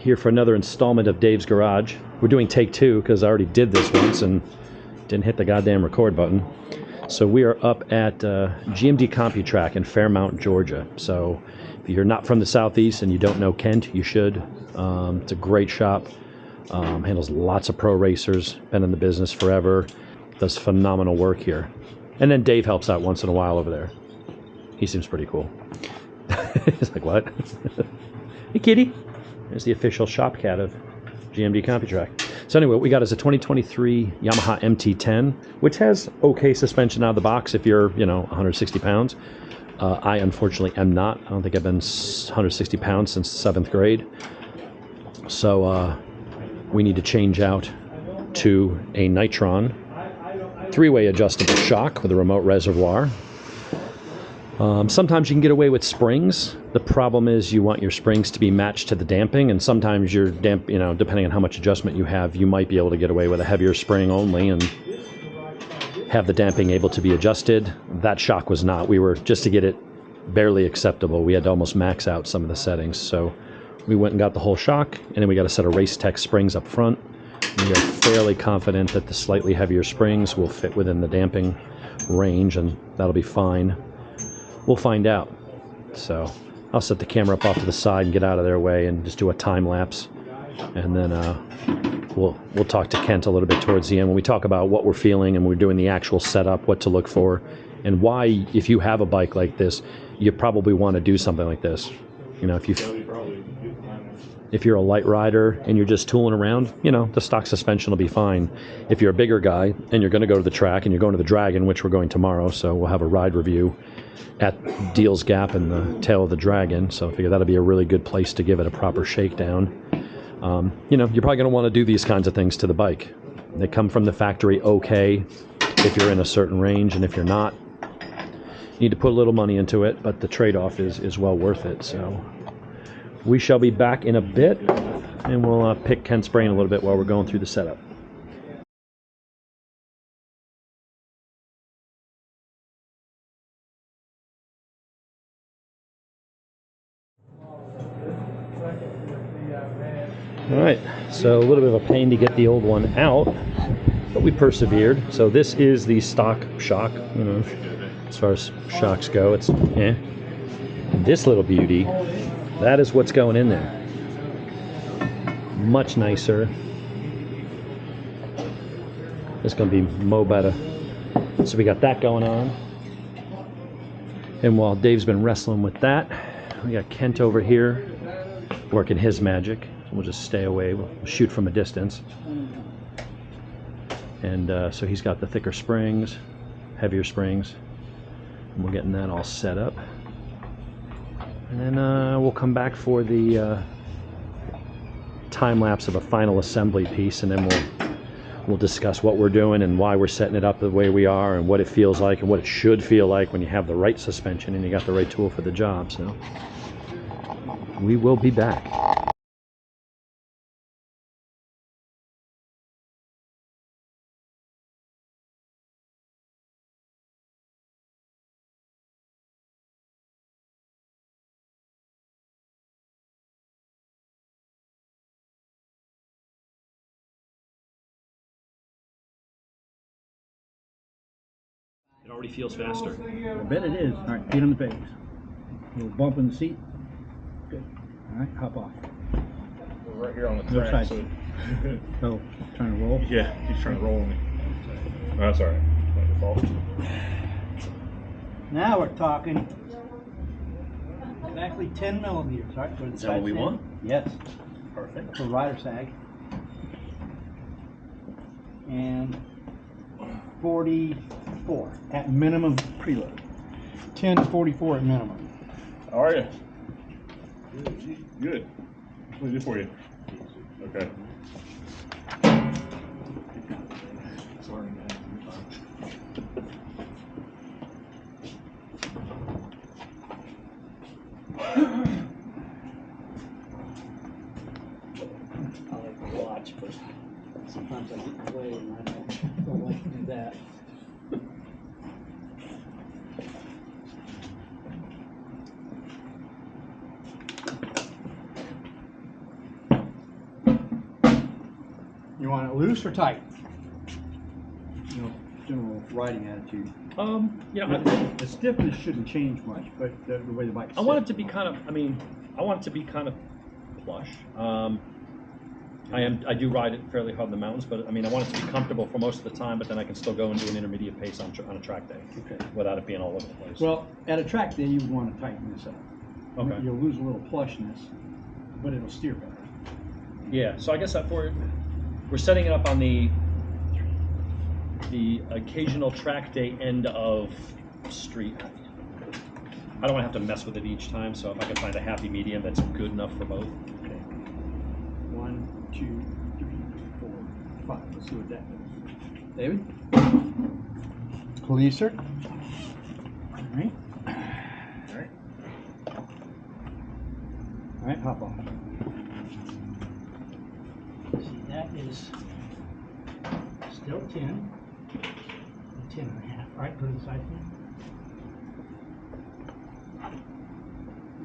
here for another installment of Dave's Garage. We're doing take two because I already did this once and didn't hit the goddamn record button. So we are up at GMD Computrack in Fairmount, Georgia. So if you're not from the Southeast and you don't know Kent, you should. It's a great shop. Handles lots of pro racers. Been in the business forever. Does phenomenal work here. And then Dave helps out once in a while over there. He seems pretty cool. He's like, what? Hey, kitty. There's the official shop cat of GMD Computrack. So anyway, what we got is a 2023 Yamaha MT10, which has okay suspension out of the box if you're, 160 pounds. I unfortunately am not. I don't think I've been 160 pounds since 7th grade. So we need to change out to a Nitron 3-way adjustable shock with a remote reservoir. Sometimes you can get away with springs. The problem is you want your springs to be matched to the damping, and sometimes your depending on how much adjustment you have, you might be able to get away with a heavier spring only and have the damping able to be adjusted. That shock was not. We were, just to get it barely acceptable, we had to almost max out some of the settings. So we went and got the whole shock, and then we got a set of RaceTech springs up front. We are fairly confident that the slightly heavier springs will fit within the damping range, and that'll be fine. We'll find out. So I'll set the camera up off to the side and get out of their way and just do a time lapse. And then we'll talk to Kent a little bit towards the end when we talk about what we're feeling and we're doing the actual setup, what to look for, and why, if you have a bike like this, you probably want to do something like this. If you're a light rider and you're just tooling around, the stock suspension will be fine. If you're a bigger guy and you're going to go to the track and you're going to the Dragon, which we're going tomorrow, so we'll have a ride review at Deals Gap and the tail of the Dragon, so I figure that'll be a really good place to give it a proper shakedown. You're probably going to want to do these kinds of things to the bike. They come from the factory okay if you're in a certain range, and if you're not, you need to put a little money into it, but the trade-off is well worth it. So we shall be back in a bit, and we'll pick Kent's brain a little bit while we're going through the setup. All right, so a little bit of a pain to get the old one out, but we persevered. So this is the stock shock, as far as shocks go, it's And this little beauty, that is what's going in there. Much nicer. It's going to be mo better. So we got that going on. And while Dave's been wrestling with that, we got Kent over here working his magic. We'll just stay away. We'll shoot from a distance. And so he's got the thicker springs, heavier springs. And we're getting that all set up. And then we'll come back for the time lapse of a final assembly piece, and then we'll discuss what we're doing and why we're setting it up the way we are and what it feels like and what it should feel like when you have the right suspension and you got the right tool for the job. So we will be back. It already feels faster. I bet it is. All right, feet on the pegs. A little bump in the seat. Good. All right, hop off. We're right here on the track. So oh, trying to roll? Yeah, he's trying to roll me. Oh, that's all right. Not your fault. Now we're talking. Exactly 10 millimeters. All right, is that what we want? Yes. Perfect. For rider sag. And 44 at minimum preload. 10 to 44 at minimum. How are you? Good. What can we do for you? Okay. I like to watch, but sometimes I get in the way and I don't like to do that. loose or tight? You know, general riding attitude. You know, The stiffness shouldn't change much, but the way the bike sits. I want it to be kind of. I mean, I want it to be kind of plush. I do ride it fairly hard in the mountains, but I mean, I want it to be comfortable for most of the time. But then I can still go and do an intermediate pace on a track day, Okay. without it being all over the place. Well, at a track day, you would want to tighten this up. Okay. You'll lose a little plushness, but it'll steer better. Yeah. So I guess that we're setting it up on the occasional track day end of street. I don't want to have to mess with it each time, so if I can find a happy medium that's good enough for both. Okay. 1, 2, 3, 4, 5. Let's see what that does. David? Police, sir. All right. All right. All right, hop off. See, that is still 10. 10 and a half. All right, go to the side here.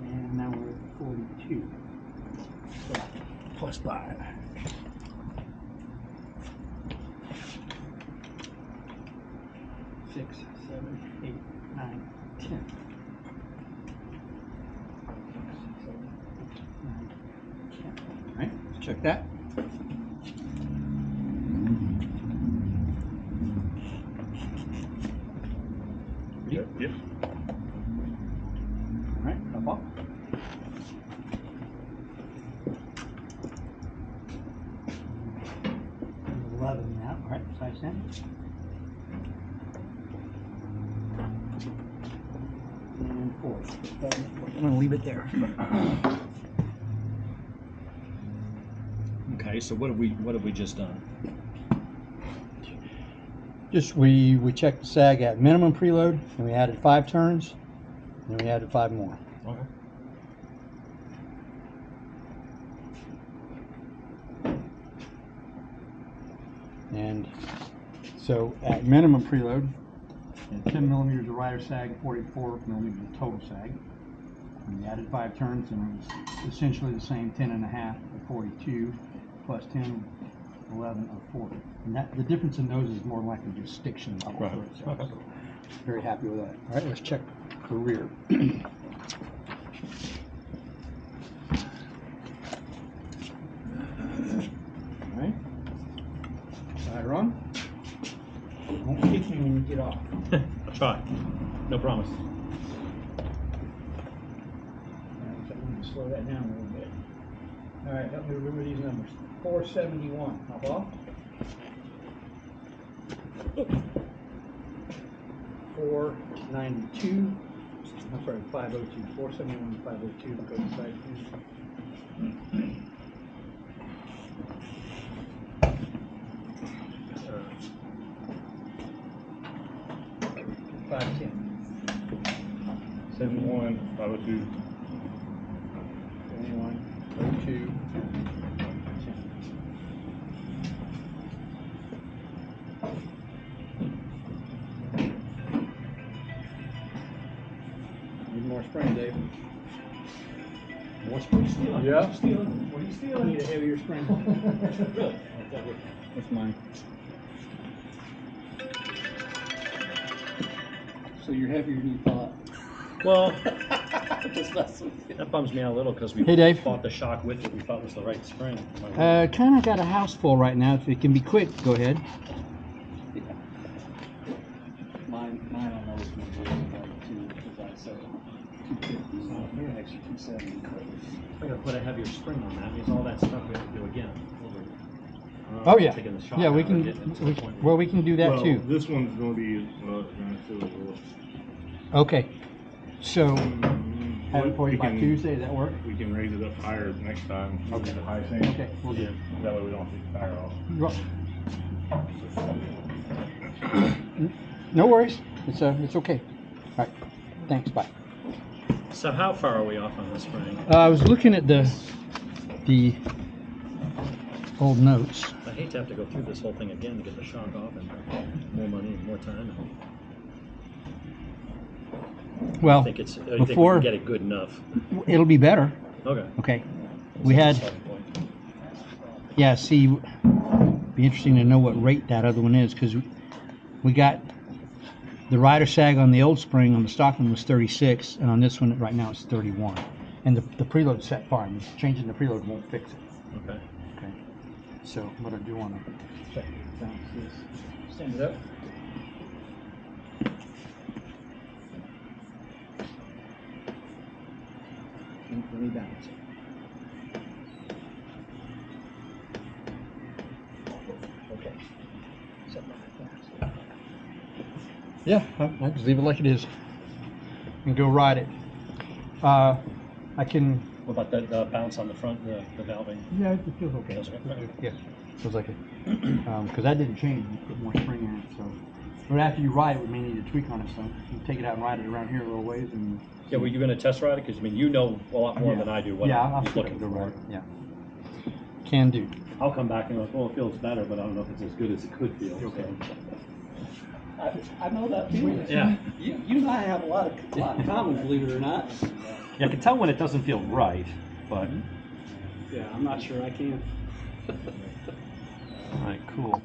And now we're at 42. So, plus 5. Six, 7, 8, 9, 10. 6, 7, 8, 9, 10. All right, let's check that. Yep. All right, hop off. And 11 now. All right, side stand. And 4. I'm going to leave it there. Okay. So what have we just done? Just we checked the sag at minimum preload, and we added 5 turns, and we added 5 more. Okay. And so at minimum preload, and 10 millimeters of rider sag, 44 millimeters of total sag. And we added 5 turns, and it was essentially the same 10 and a half of 42 plus 10, 11 of 40. And that the difference in those is more than likely just stiction level Right. for itself. So very happy with that. All right, let's check the rear. All right. Side run. Don't kick me when you get off. I'll try. No promise. All right, so I'm going to slow that down a little bit. All right, help me remember these numbers. 471. Hop off. 492. I'm sorry, 502. 471 502. Go to the side, please. 510. 71, 502. 21, 02, 10. Need more spring, Dave. More spring stealing. Yeah. What are you stealing? What are you I stealing? need a heavier spring. Really? That's mine. So you're heavier than you thought. Well, Just messing. that bums me out a little because we Hey, Dave. bought the shock with it. We thought was the right spring. Kind of got a house full right now. If it can be quick, go ahead. Mine on those ones is like 2, because I said 250, so maybe actually 270. I gotta put a heavier spring on that. Means all that stuff we have to do again. Oh yeah, Taking the shock yeah. We out and can. getting it to the point. Well, we can do that well, too. This one's going to be Okay. So have it for we you by can, Tuesday. Does that work? we can raise it up higher next time. Okay. The high thing. Okay, we'll do. That way we don't take the tire off. No worries. It's okay. All right. Thanks. Bye. So how far are we off on this spring? I was looking at the old notes. I hate to have to go through this whole thing again to get the shock off and more money and more time. Well, I think we before can get it good enough. it'll be better. Okay. Okay. We That's had a starting point. yeah. See, Be interesting to know what rate that other one is, because we got the rider sag on the old spring on the stock one was 36, and on this one right now it's 31. And the preload's set fine. Changing the preload won't fix it. Okay. Okay. So what I do want to check balance this. Stand it up. Let me balance it. Okay. Set that fast. Yeah, I just leave it like it is and go ride it. I can. What about that bounce on the front, the valving? Yeah, it feels okay. Feels okay. Yeah, feels like it. Because that didn't change. You put more spring in it, so. But after you ride it, we may need to tweak on it some. You take it out and ride it around here a little ways, and. Yeah, were you going to test ride it? Because I mean, you know a lot more than I do what I'll he's looking for. ride it. Yeah. Can do. I'll come back and go, well, it feels better, but I don't know if it's as good as it could feel. Okay. I know that feeling. Yeah. You and I have a lot in common, believe it or not. Yeah, I can tell when it doesn't feel right, but. Yeah, I'm not sure I can. All right, cool.